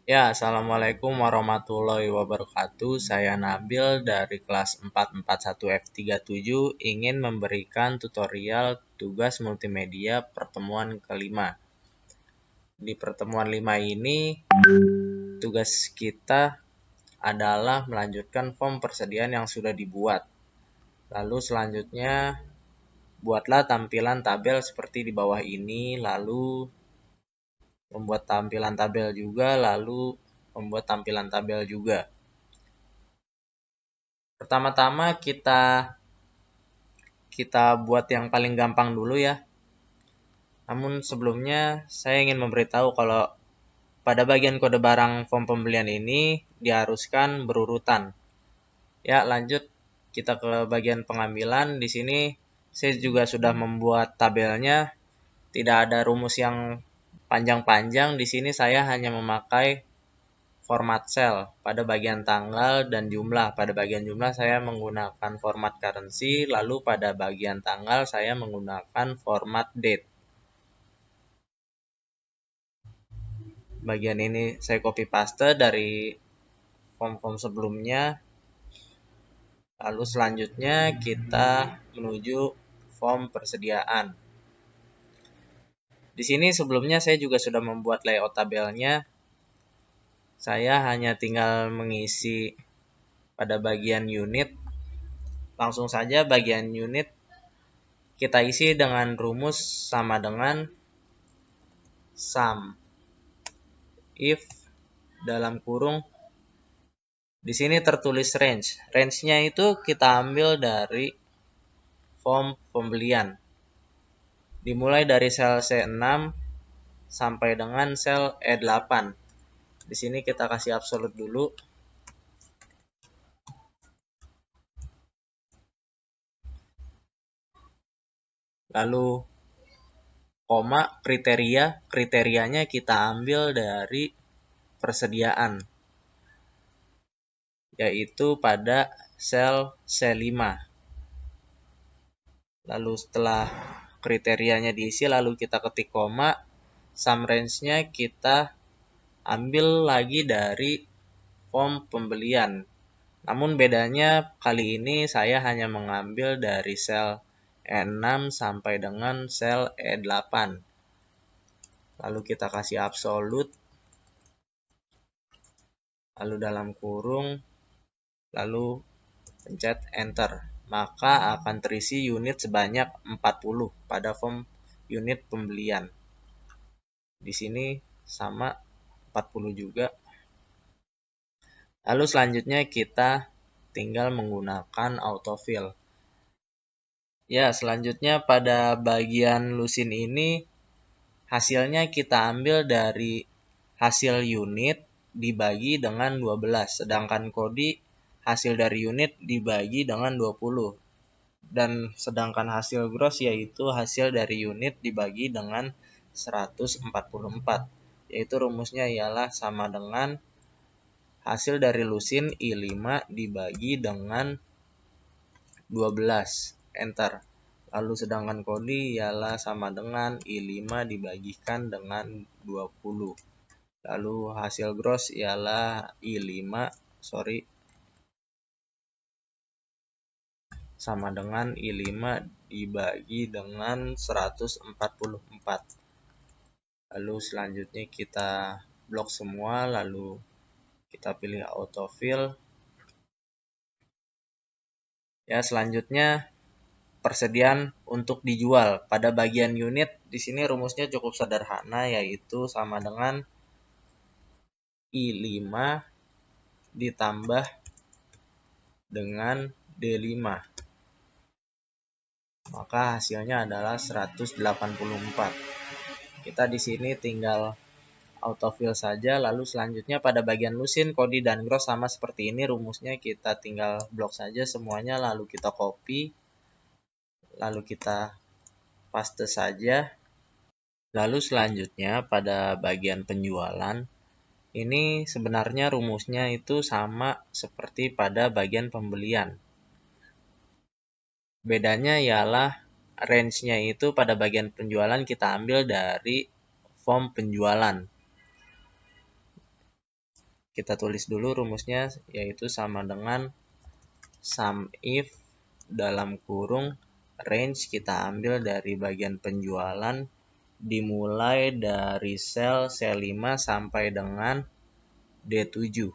Ya, Assalamualaikum warahmatullahi wabarakatuh. Saya Nabil dari kelas 441F37 ingin memberikan tutorial tugas multimedia pertemuan kelima. Di pertemuan 5 ini, tugas kita adalah melanjutkan form persediaan yang sudah dibuat. Lalu selanjutnya, buatlah tampilan tabel seperti di bawah ini, lalu membuat tampilan tabel juga, lalu membuat tampilan tabel juga. Pertama-tama kita buat yang paling gampang dulu ya. Namun sebelumnya saya ingin memberitahu kalau pada bagian kode barang form pembelian ini diharuskan berurutan. Ya, lanjut kita ke bagian pengambilan. Di sini saya juga sudah membuat tabelnya. Tidak ada rumus yang panjang-panjang. Di sini saya hanya memakai format cell pada bagian tanggal dan jumlah. Pada bagian jumlah saya menggunakan format currency, lalu pada bagian tanggal saya menggunakan format date. Bagian ini saya copy paste dari form-form sebelumnya. Lalu selanjutnya kita menuju form persediaan. Di sini sebelumnya saya juga sudah membuat layout tabelnya. Saya hanya tinggal mengisi pada bagian unit. Langsung saja bagian unit kita isi dengan rumus sama dengan sum if dalam kurung. Di sini tertulis range. Range-nya itu kita ambil dari form pembelian. Dimulai dari sel C6 sampai dengan sel E8. Di sini kita kasih absolute dulu. Lalu koma kriterianya kita ambil dari persediaan, yaitu pada sel C5. Lalu setelah kriterianya diisi, lalu kita ketik koma, sum range-nya kita ambil lagi dari form pembelian. Namun bedanya kali ini saya hanya mengambil dari sel E6 sampai dengan sel E8. Lalu kita kasih absolute, lalu dalam kurung, lalu pencet enter. Maka akan terisi unit sebanyak 40 pada form unit pembelian. Di sini sama 40 juga. Lalu selanjutnya kita tinggal menggunakan autofill. Ya, selanjutnya pada bagian lusin ini hasilnya kita ambil dari hasil unit dibagi dengan 12, sedangkan kodi hasil dari unit dibagi dengan 20. Dan sedangkan hasil gross yaitu hasil dari unit dibagi dengan 144. Yaitu rumusnya ialah sama dengan hasil dari lusin I5 dibagi dengan 12. Enter. Lalu sedangkan kodi ialah sama dengan I5 dibagikan dengan 20. Lalu hasil gross ialah I5, sama dengan I5 dibagi dengan 144. Lalu selanjutnya kita blok semua, lalu kita pilih autofill. Ya, selanjutnya persediaan untuk dijual. Pada bagian unit di sini rumusnya cukup sederhana, yaitu sama dengan I5 ditambah dengan D5. Maka hasilnya adalah 184. Kita di sini tinggal autofill saja. Lalu selanjutnya pada bagian lusin, kodi dan gross sama seperti ini rumusnya, kita tinggal blok saja semuanya, lalu kita copy, lalu kita paste saja. Lalu selanjutnya pada bagian penjualan, ini sebenarnya rumusnya itu sama seperti pada bagian pembelian. Bedanya ialah range-nya itu pada bagian penjualan kita ambil dari form penjualan. kita tulis dulu rumusnya, yaitu sama dengan sum if dalam kurung range kita ambil dari bagian penjualan dimulai dari sel C5 sampai dengan D7.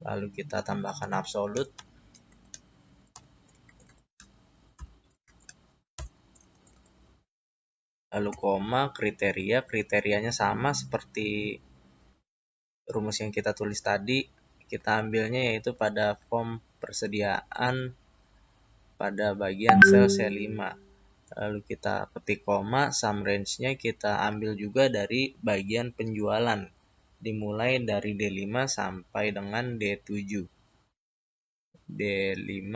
Lalu kita tambahkan absolut. Lalu koma, kriterianya sama seperti rumus yang kita tulis tadi. Kita ambilnya yaitu pada form persediaan pada bagian sel C5. Lalu kita ketik koma, sum range-nya kita ambil juga dari bagian penjualan. Dimulai dari D5 sampai dengan D7. D5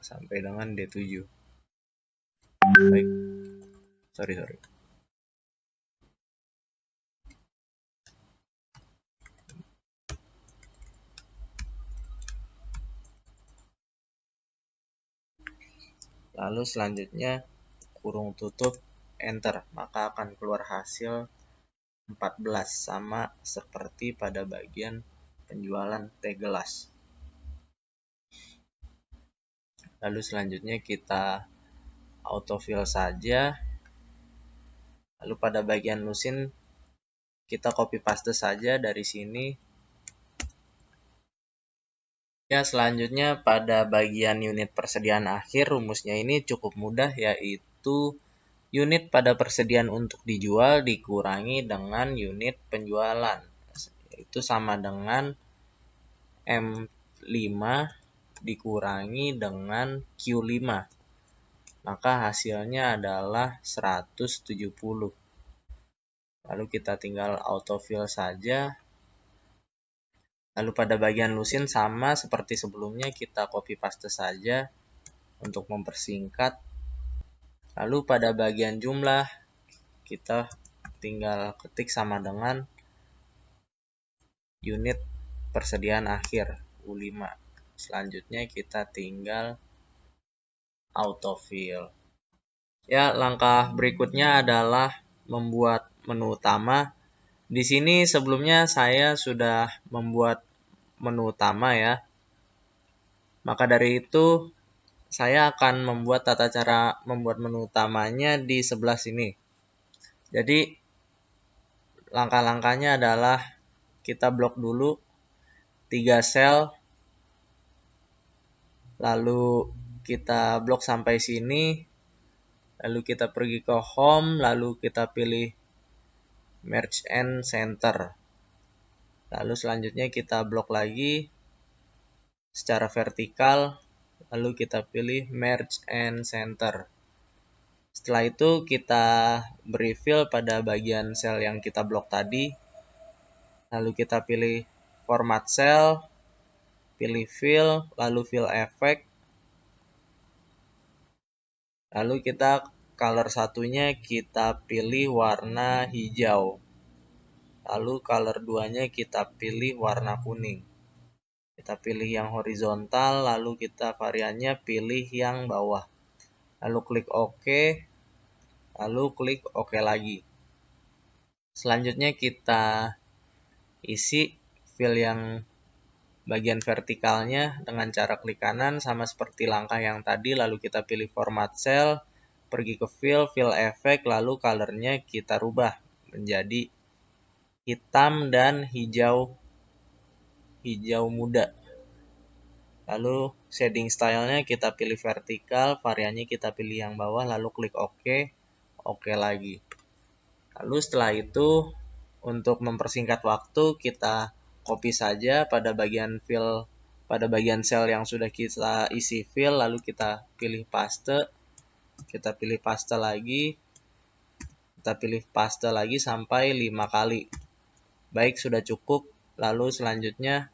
sampai dengan D7. Baik. Sorry. Lalu selanjutnya kurung tutup, enter, maka akan keluar hasil 14 sama seperti pada bagian penjualan teh gelas. Lalu selanjutnya kita autofill saja. Lalu pada bagian lusin kita copy paste saja dari sini. Ya, selanjutnya pada bagian unit persediaan akhir, rumusnya ini cukup mudah, yaitu unit pada persediaan untuk dijual dikurangi dengan unit penjualan. Itu sama dengan M5 dikurangi dengan Q5. Maka hasilnya adalah 170. Lalu kita tinggal autofill saja. Lalu pada bagian lusin sama seperti sebelumnya, kita copy paste saja untuk mempersingkat. Lalu pada bagian jumlah kita tinggal ketik sama dengan unit persediaan akhir U5. Selanjutnya kita tinggal autofill. Ya, langkah berikutnya adalah membuat menu utama. Di sini sebelumnya saya sudah membuat menu utama ya. Maka dari itu saya akan membuat tata cara membuat menu utamanya di sebelah sini. Jadi langkah-langkahnya adalah kita blok dulu 3 sel, lalu kita blok sampai sini, lalu kita pergi ke home, lalu kita pilih merge and center. Lalu selanjutnya kita blok lagi secara vertikal, lalu kita pilih merge and center. Setelah itu kita beri fill pada bagian sel yang kita blok tadi. Lalu kita pilih format cell, pilih fill, lalu fill effect. Lalu kita color satunya kita pilih warna hijau. Lalu color 2-nya kita pilih warna kuning. Kita pilih yang horizontal, lalu kita variannya pilih yang bawah. Lalu klik OK, lalu klik OK lagi. Selanjutnya kita isi fill yang bagian vertikalnya dengan cara klik kanan sama seperti langkah yang tadi. Lalu kita pilih format cell, pergi ke fill effect, lalu colornya kita rubah menjadi hitam dan hijau muda. Lalu shading stylenya kita pilih vertikal, variannya kita pilih yang bawah, lalu klik OK, OK lagi. Lalu setelah itu untuk mempersingkat waktu kita copy saja pada bagian fill, pada bagian cell yang sudah kita isi fill, lalu kita pilih paste, kita pilih paste lagi sampai 5 kali. Baik, sudah cukup. Lalu selanjutnya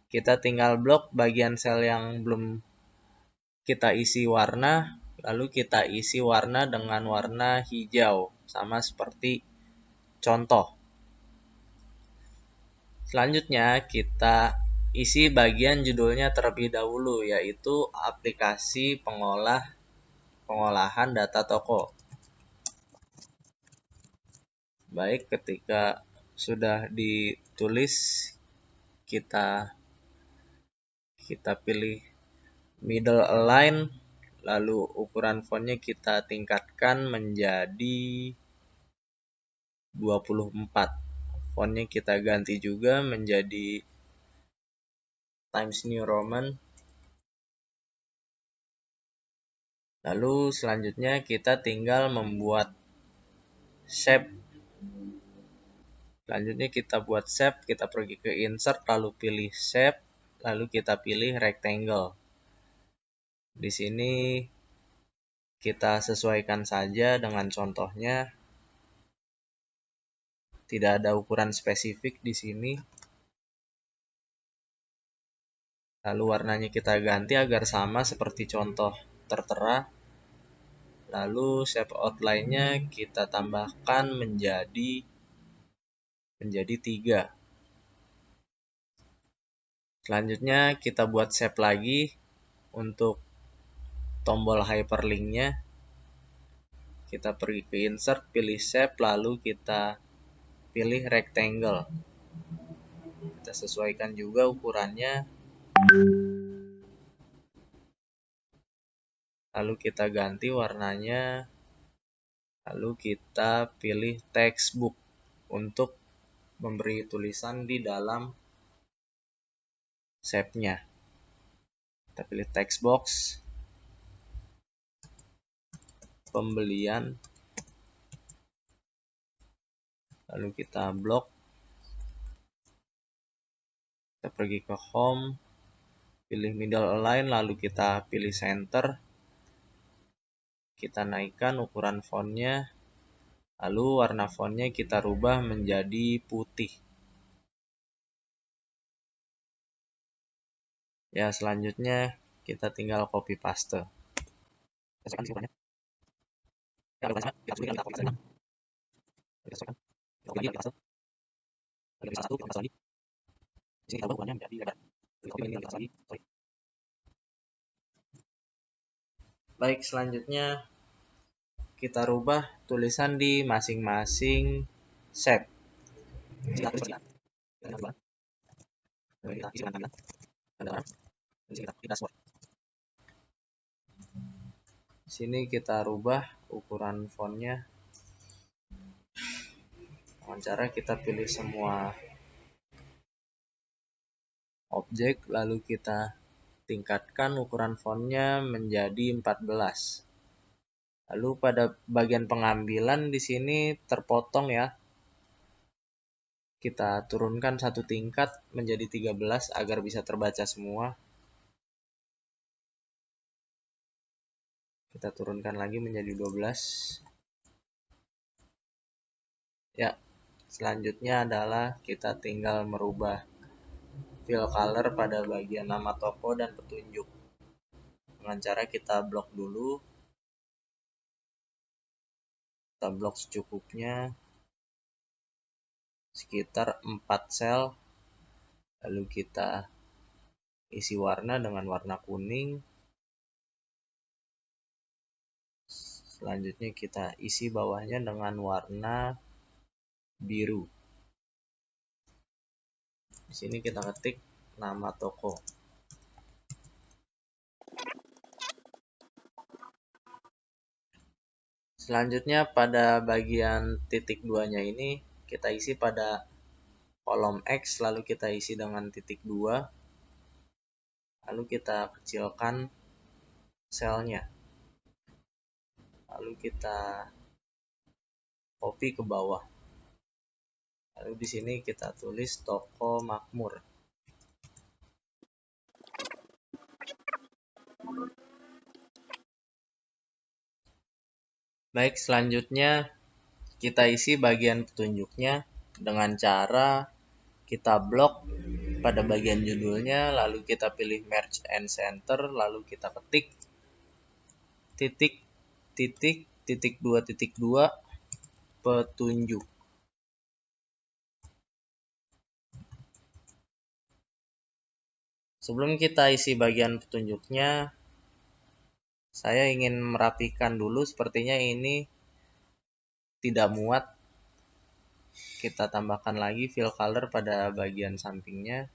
kita tinggal blok bagian sel yang belum kita isi warna, lalu kita isi warna dengan warna hijau, sama seperti contoh. Selanjutnya kita isi bagian judulnya terlebih dahulu, yaitu aplikasi pengolahan data toko. Baik, ketika sudah ditulis, kita pilih middle align, lalu ukuran fontnya kita tingkatkan menjadi 24. Fontnya kita ganti juga menjadi Times New Roman. Lalu selanjutnya kita tinggal membuat shape. Selanjutnya kita buat shape, kita pergi ke insert, lalu pilih shape, lalu kita pilih rectangle. Di sini kita sesuaikan saja dengan contohnya. Tidak ada ukuran spesifik di sini. Lalu warnanya kita ganti agar sama seperti contoh tertera. Lalu shape outline-nya kita tambahkan menjadi 3. Selanjutnya kita buat shape lagi untuk tombol hyperlink-nya. Kita pergi ke insert, pilih shape, lalu kita pilih rectangle. Kita sesuaikan juga ukurannya. Lalu kita ganti warnanya. Lalu kita pilih textbook untuk memberi tulisan di dalam shape-nya. Kita pilih text box, pembelian, lalu kita blok. Kita pergi ke home, pilih middle align, lalu kita pilih center. Kita naikkan ukuran fontnya, lalu warna fontnya kita rubah menjadi putih. Ya, selanjutnya kita tinggal copy paste. Baik, selanjutnya kita rubah tulisan di masing-masing shape. Di sini kita rubah ukuran fontnya dengan cara kita pilih semua objek, lalu kita tingkatkan ukuran fontnya menjadi 14. Lalu pada bagian pengambilan di sini terpotong ya. Kita turunkan satu tingkat menjadi 13 agar bisa terbaca semua. Kita turunkan lagi menjadi 12. Ya, selanjutnya adalah kita tinggal merubah fill color pada bagian nama toko dan petunjuk. Dengan cara kita blok dulu. Kita blok secukupnya. Sekitar 4 sel. Lalu kita isi warna dengan warna kuning. Selanjutnya kita isi bawahnya dengan warna biru. Di sini kita ketik nama toko. Selanjutnya pada bagian titik 2-nya ini kita isi pada kolom X, lalu kita isi dengan titik 2. Lalu kita kecilkan selnya. Lalu kita copy ke bawah. Lalu di sini kita tulis toko makmur. Baik, selanjutnya kita isi bagian petunjuknya dengan cara kita blok pada bagian judulnya, lalu kita pilih merge and center, lalu kita ketik titik 2 petunjuk. Sebelum kita isi bagian petunjuknya, saya ingin merapikan dulu, sepertinya ini tidak muat. kita tambahkan lagi fill color pada bagian sampingnya.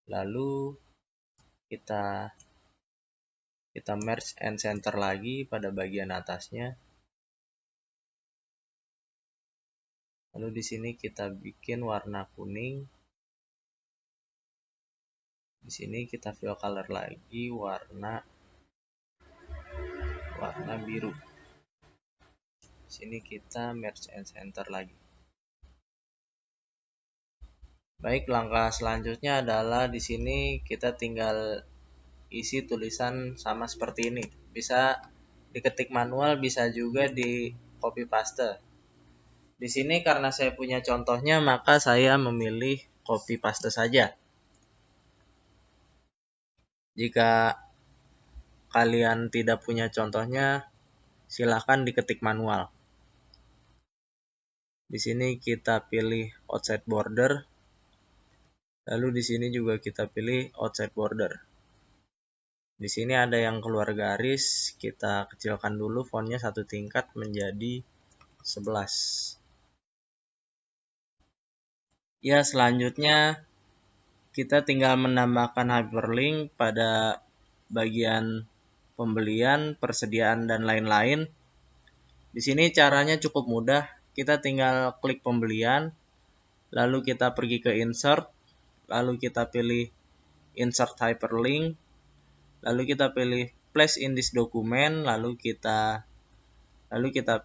Lalu kita merge and center lagi pada bagian atasnya. Lalu di sini kita bikin warna kuning. Di sini kita fill color lagi warna biru. Di sini kita merge and center lagi. Baik, langkah selanjutnya adalah di sini kita tinggal isi tulisan sama seperti ini. Bisa diketik manual, bisa juga di copy paste. Di sini karena saya punya contohnya, maka saya memilih copy paste saja. Jika kalian tidak punya contohnya, silahkan diketik manual. Di sini kita pilih outside border. Lalu di sini juga kita pilih outside border. Di sini ada yang keluar garis, kita kecilkan dulu fontnya 1 tingkat menjadi 11. Ya, selanjutnya kita tinggal menambahkan hyperlink pada bagian pembelian, persediaan, dan lain-lain. Di sini caranya cukup mudah. Kita tinggal klik pembelian, lalu kita pergi ke insert, lalu kita pilih insert hyperlink, lalu kita pilih place in this document, lalu kita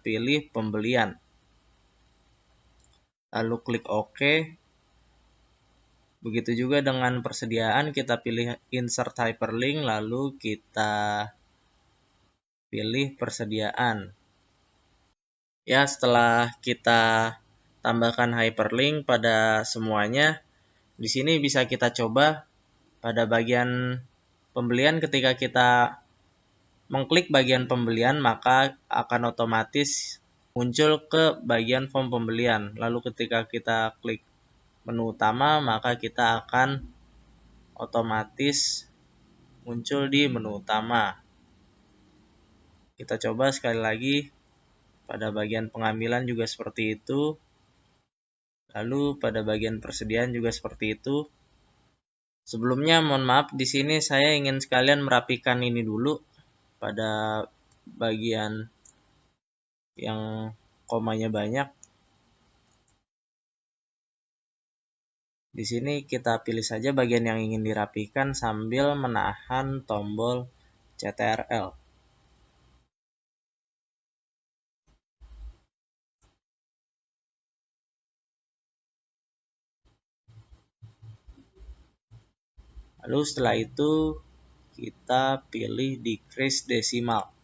pilih pembelian. Lalu klik OK. Begitu juga dengan persediaan, kita pilih insert hyperlink, lalu kita pilih persediaan. Ya, setelah kita tambahkan hyperlink pada semuanya, di sini bisa kita coba pada bagian pembelian. Ketika kita mengklik bagian pembelian, maka akan otomatis muncul ke bagian form pembelian. Lalu ketika kita klik menu utama, maka kita akan otomatis muncul di menu utama. Kita coba sekali lagi. Pada bagian pengambilan juga seperti itu. Lalu pada bagian persediaan juga seperti itu. Sebelumnya mohon maaf, di sini saya ingin sekalian merapikan ini dulu pada bagian yang komanya banyak. Di sini kita pilih saja bagian yang ingin dirapikan sambil menahan tombol CTRL. Lalu setelah itu kita pilih decrease decimal.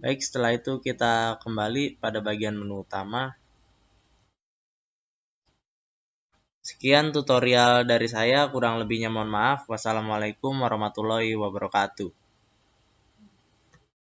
Baik, setelah itu kita kembali pada bagian menu utama. Sekian tutorial dari saya, kurang lebihnya mohon maaf. Wassalamualaikum warahmatullahi wabarakatuh.